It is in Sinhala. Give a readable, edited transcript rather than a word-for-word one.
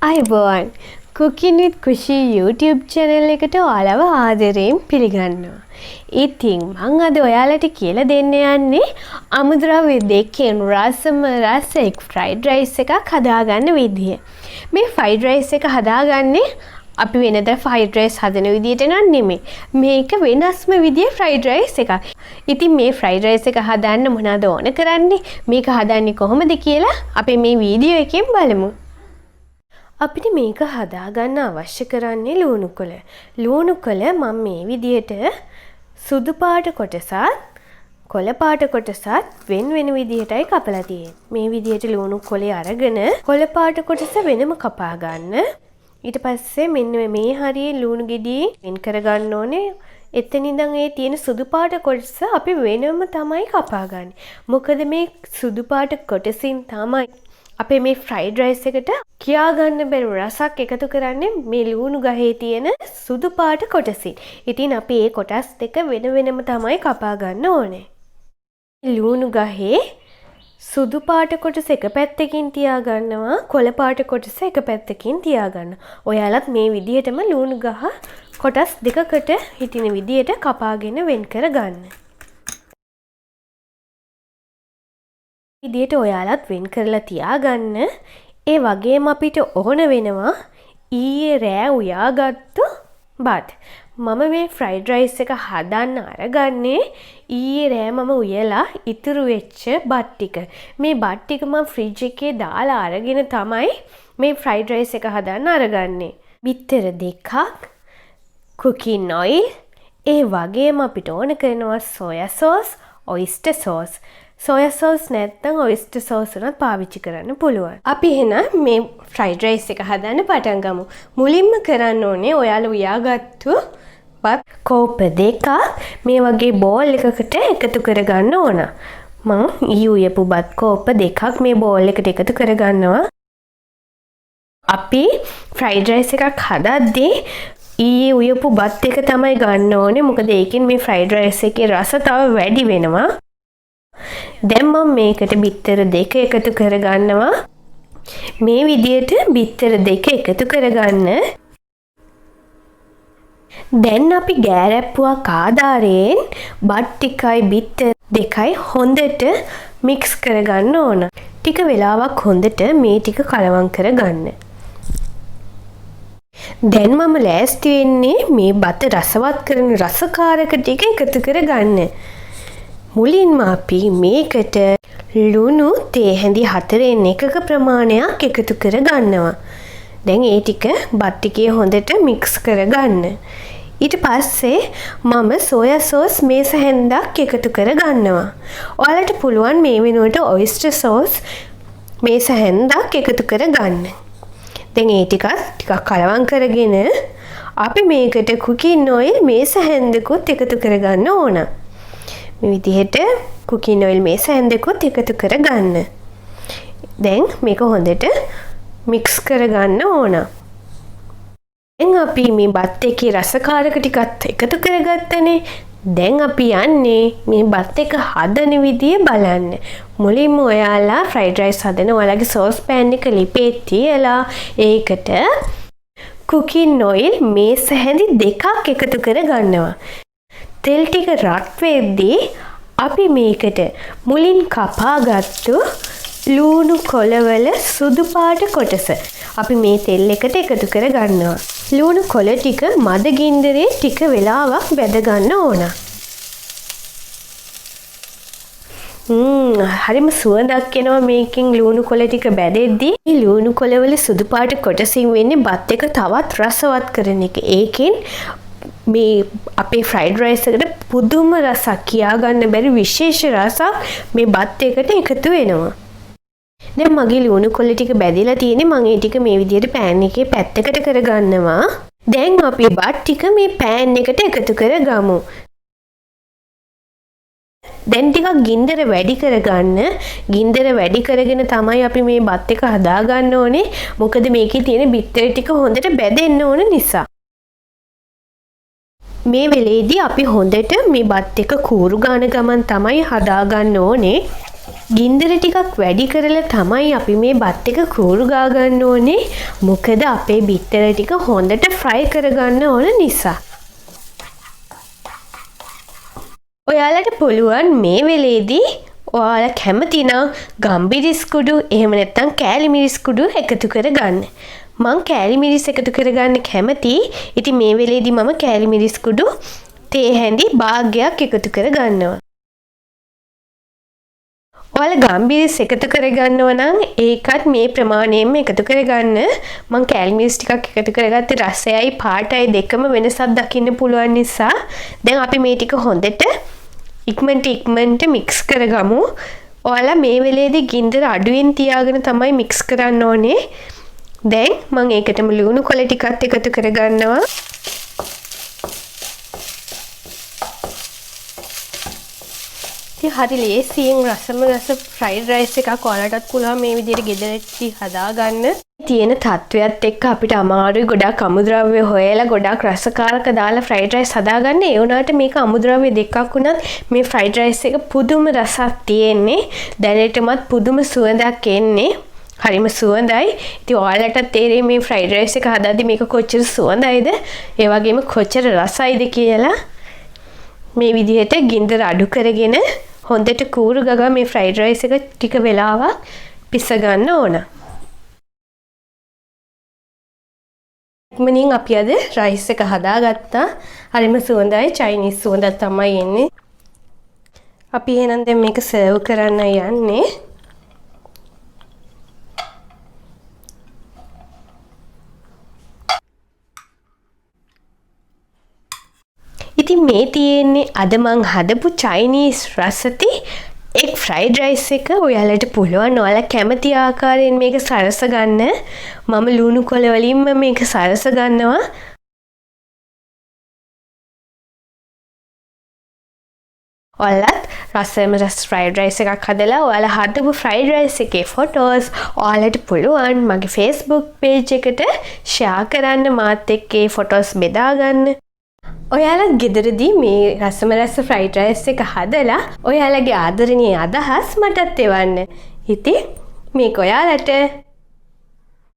අයිබෝන් Cooking with Kushi YouTube channel එකට ඔයාලව ආදරයෙන් පිළිගන්නවා. ඉතින් මම අද ඔයාලට කියලා දෙන්න යන්නේ අමුද්‍රව්‍ය දෙකෙන් රසම රස එක් fried rice එකක් හදාගන්න විදිය. මේ fried rice එක හදාගන්නේ අපි වෙනදා fried rice හදන විදියට නෙමෙයි. මේක වෙනස්ම විදියේ fried rice එකක්. ඉතින් මේ fried rice එක හදන්න මොනවද ඕන කරන්නේ? මේක හදන්නේ කොහොමද කියලා අපි මේ වීඩියෝ එකෙන් බලමු. අපිට මේක හදාගන්න අවශ්‍ය කරන්නේ ලුණු කොළ. ලුණු කොළ මම මේ විදියට සුදු පාට කොටසත් කොළ පාට කොටසත් වෙන විදියටයි කපලා තියෙන්නේ. මේ විදියට ලුණු කොළේ අරගෙන කොළ පාට කොටස වෙනම කපා ගන්න. ඊට පස්සේ මෙන්න මේ හරියේ ලුණු ගෙඩි වෙන් කර ගන්න ඕනේ. එතන ඉඳන් ඒ තියෙන සුදු පාට කොටස අපි වෙනම තමයි කපා ගන්න. මොකද මේ සුදු පාට කොටසින් තමයි අපේ මේ fried rice එකට කියා ගන්න බැරි රසක් එකතු කරන්නේ මේ ලුණු ගහේ තියෙන සුදු පාට කොටසින්. ඉතින් අපි මේ කොටස් දෙක වෙනම තමයි කපා ගන්න ඕනේ. ලුණු ගහේ සුදු පාට කොටස එක පැත්තකින් තියා ගන්නවා, කොළ පාට කොටස එක පැත්තකින් තියා ගන්න. ඔයාලත් මේ විදිහටම ලුණු ගහ කොටස් දෙකකට හිටින විදිහට කපාගෙන වෙන් කර ගන්න. විදියට ඔයාලත් වෙන් කරලා තියාගන්න. ඒ වගේම අපිට ඕන වෙනවා ඊයේ රෑ උයාගත්තු බත්. මම මේ fried rice එක හදන්න අරගන්නේ ඊයේ රෑ මම උයලා ඉතුරු වෙච්ච බත් ටික. මේ බත් ටික මම ෆ්‍රිජ් එකේ දාලා අරගෙන තමයි මේ fried rice එක හදන්න අරගන්නේ. බිත්තර දෙකක්, cooking oil, ඒ වගේම අපිට ඕන කරනවා soya sauce, oyster sauce. Soya sauce නැත්නම් ඔයිස්ටර් සෝස් උනත් පාවිච්චි කරන්න පුළුවන්. අපි එහෙනම් මේ fried rice එක හදන්න පටන් ගමු. මුලින්ම කරන්න ඕනේ ඔයාලා උයාගත්තු බත් කෝප දෙකක් මේ වගේ බෝල් එකකට එකතු කරගන්න ඕන. මම උයපු බත් කෝප දෙකක් මේ බෝල් එකට එකතු කරගන්නවා. අපි fried rice එකක් හදද්දී ඊයේ උයපු බත් එක තමයි ගන්න ඕනේ. මොකද ඒකෙන් මේ fried rice එකේ රස තව වැඩි වෙනවා. දැන් මම මේකට බිත්තර දෙක එකතු කරගන්නවා. මේ විදියට බිත්තර දෙක එකතු කරගන්න. දැන් අපි ගෑරැප්පුවක් ආධාරයෙන් බත් ටිකයි බිත්තර දෙකයි හොඳට මික්ස් කරගන්න ඕන. ටික වෙලාවක් හොඳට මේ ටික කලවම් කරගන්න. දැන් මම ලෑස්ති වෙන්නේ මේ බත රසවත් කරන රසකාරක ටික එකතු කරගන්න. මුලින්ම අපි මේකට ලුණු තේ හැඳි 4න් 1ක ප්‍රමාණයක් එකතු කර ගන්නවා. දැන් ඒ ටික බත් ටිකේ හොඳට මික්ස් කරගන්න. ඊට පස්සේ මම සෝයා සෝස් මේස හැන්දක් එකතු කර ගන්නවා. ඔයාලට පුළුවන් මේ වෙනුවට ඔයිස්ටර් සෝස් මේස හැන්දක් එකතු කර ගන්න. දැන් ඒ ටිකක් කලවම් කරගෙන අපි මේකට cooking oil මේස හැන්දකුත් එකතු කර ගන්න ඕන. මේ විදිහට cooking oil මේස හැන්දකුත් එකතු කරගන්න. දැන් මේක හොඳට මික්ස් කරගන්න ඕන. දැන් අපි මේ බත් එකේ රසකාරක ටිකත් එකතු කරගත්තනේ. දැන් අපි යන්නේ මේ බත් එක හදන විදිය බලන්න. මුලින්ම ඔයාලා fried rice හදන ඔයාලගේ sauce pan එක ලිපේ තියලා ඒකට cooking oil මේස හැඳි දෙකක් එකතු කරගන්නවා. තෙල් ටික රත් වෙද්දී අපි මේකට මුලින් කපාගත්තු ලුණු කොළවල සුදු පාට කොටස අපි මේ තෙල් එකට එකතු කර ගන්නවා. ලුණු කොළ ටික මද ගින්දරේ ටික වෙලාවක් බැද ගන්න ඕන. හරිම සුවඳක් එනවා මේකෙන් ලුණු කොළ ටික බැදෙද්දී. මේ ලුණු කොළවල සුදු පාට කොටසින් වෙන්නේ බත් එක තවත් රසවත් කරන එක. ඒකෙන් මේ අපේ fried rice එකට පුදුම රසක් කියා ගන්න බැරි විශේෂ රසක් මේ බත් එකට එකතු වෙනවා. දැන් මගේ ලුණු කොළ ටික බැදලා තියෙන්නේ. මම ඒ ටික මේ විදිහට pan එකේ පැත්තකට කරගන්නවා. දැන් අපි බත් ටික මේ pan එකට එකතු කරගමු. දැන් ටිකක් ගින්දර වැඩි කරගන්න. ගින්දර වැඩි කරගෙන තමයි අපි මේ බත් එක හදාගන්න ඕනේ. මොකද මේකේ තියෙන බිත්තර ටික හොඳට බැදෙන්න ඕන නිසා. මේ වෙලේදී අපි හොඳට මේ බත් එක කූරු ගාන ගමන් තමයි හදාගන්න ඕනේ. ගින්දර ටිකක් වැඩි කරලා තමයි අපි මේ බත් එක කූරු ගා ගන්න ඕනේ. මොකද අපේ බිත්තර ටික හොඳට ෆ්‍රයි කරගන්න ඕන නිසා. ඔයාලට පුළුවන් මේ වෙලේදී ඔයාලා කැමති නම් ගම්බිරිස් කුඩු එහෙම නැත්නම් කෑලි මිරිස් කුඩු එකතු කරගන්න. මං කෑලි මිරිස් එකතු කරගන්න කැමති. ඉතින් මේ වෙලේදී මම කෑලි මිරිස් කුඩු තේ හැඳි භාගයක් එකතු කරගන්නවා. ඔයාලා ගම්බිරිස් එකතු කරගන්නව නම් ඒකත් මේ ප්‍රමාණයෙන්ම එකතු කරගන්න. මං කෑලි මිරිස් ටිකක් එකතු කරගත්තේ රසයයි පාටයි දෙකම වෙනසක් දකින්න පුළුවන් නිසා දැන් අපි මේ ටික හොඳට ඉක්මනට මික්ස් කරගමු. ඔයාලා මේ වෙලේදී ගින්දර අඩුවෙන් තියාගෙන තමයි මික්ස් කරන්න ඕනේ. දැන් මම ඒකටම ලුණු කොළ ටිකත් එකතු කරගන්නවා. ඉතින් හරි ලේසියෙන් රස ෆ්‍රයිඩ් රයිස් එකක් ඔයාලටත් පුළුවන් මේ විදිහට ගෙදරදී හදාගන්න. තියෙන තත්වයක් එක්ක අපිට අමාරුයි ගොඩාක් අමුද්‍රව්‍ය හොයලා ගොඩාක් රසකාරක දාලා ෆ්‍රයිඩ් රයිස් හදාගන්න. ඒ වුණාට මේක අමුද්‍රව්‍ය දෙකක් වුණත් මේ ෆ්‍රයිඩ් රයිස් එක පුදුම රසක් තියෙන්නේ. දැනටමත් පුදුම සුවඳක් එන්නේ. හරිම සුවඳයි. ඉතින් ඔයාලටත් තේරෙයි මේ ෆ්‍රයිඩ් රයිස් එක හදාද්දි මේක කොච්චර සුවඳයිද, ඒ වගේම කොච්චර රසයිද කියලා. මේ විදිහට ගින්දර අඩු කරගෙන හොඳට කූරු ගගා මේ ෆ්‍රයිඩ් රයිස් එක ටික වෙලාවක් පිස ගන්න ඕන. ඉක්මනින් අපි අද රයිස් එක හදාගත්තා. හරිම සුවඳයි, චයිනීස් සුවඳක් තමයි එන්නේ. අපි එහෙනම් දැන් මේක සර්ව් කරන්න යන්නේ. ඉතින් මේ තියෙන්නේ අද මං හදපු චයිනීස් රසති එක් ෆ්‍රයිඩ් රයිස් එක. ඔයාලට පුළුවන් ඔයාලා කැමති ආකාරයෙන් මේක සරස ගන්න. මම ලුණු කොළ වලින්ම මේක සරස ගන්නවා. ඔයාලත් රස ෆ්‍රයිඩ් රයිස් එකක් හදලා ඔයාලා හදපු ෆ්‍රයිඩ් රයිස් එකේ ෆොටෝස් ඔයාලට පුළුවන් මගේ Facebook page එකට ෂෙයා කරන්න. මාත් එක්ක ඒ ෆොටෝස් බෙදා ගන්න. ඔයාලත් ගෙදරදී මේ රස ෆ්‍රයිඩ් රයිස් එක හදලා ඔයාලගේ ආදරණීය අදහස් මටත් එවන්න. ඉතින් මේක ඔයාලට